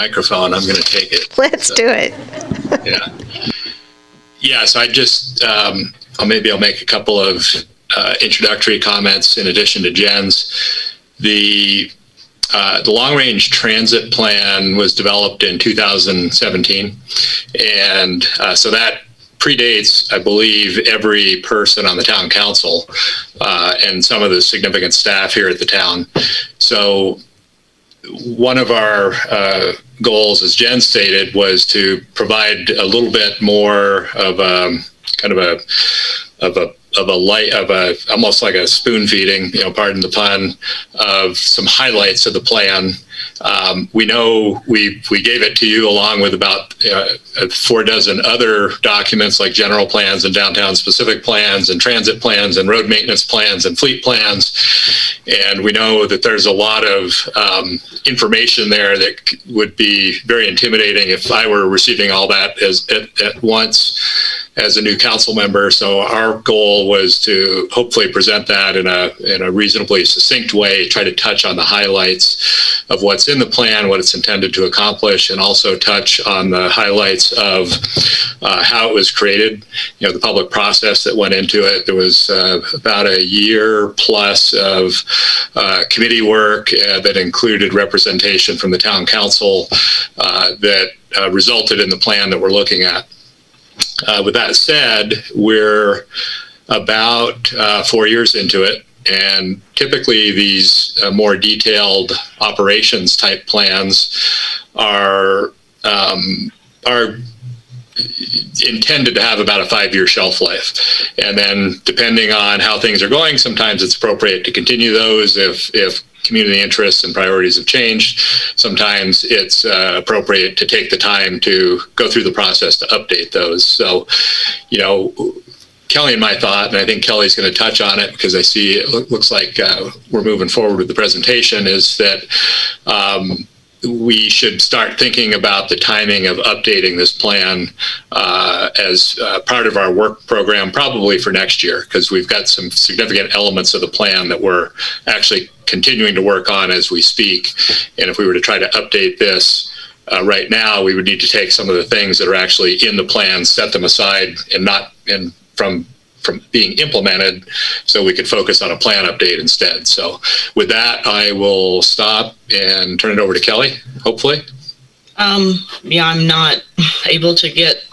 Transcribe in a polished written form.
microphone, I'm going to take it. Let's do it. Yeah, so I just, maybe I'll make a couple of introductory comments in addition to Jen's. The long-range transit plan was developed in 2017, and so that predates, I believe, every person on the town council and some of the significant staff here at the town. So one of our goals, as Jen stated, was to provide a little bit more of a kind of almost like a spoon feeding, pardon the pun, of some highlights of the plan. We know we gave it to you along with about 4 dozen other documents like general plans and downtown specific plans and transit plans and road maintenance plans and fleet plans. And we know that there's a lot of information there that would be very intimidating if I were receiving all that at once as a new council member. So our goal was to hopefully present that in a reasonably succinct way, try to touch on the highlights of what's in the plan, what it's intended to accomplish, and also touch on the highlights of how it was created, the public process that went into it. There was about a year plus of committee work that included representation from the town council that resulted in the plan that we're looking at. With that said, we're about 4 years into it, and typically these more detailed operations type plans are intended to have about a 5-year shelf life. And then depending on how things are going, sometimes it's appropriate to continue those if community interests and priorities have changed. Sometimes it's appropriate to take the time to go through the process to update those. So, Kelly and my thought, and I think Kelly's going to touch on it because I see it looks like we're moving forward with the presentation, is that we should start thinking about the timing of updating this plan as part of our work program, probably for next year, because we've got some significant elements of the plan that we're actually continuing to work on as we speak. And if we were to try to update this right now, we would need to take some of the things that are actually in the plan, set them aside, and from being implemented, so we could focus on a plan update instead. So with that, I will stop and turn it over to Kelly, hopefully. I'm not able to get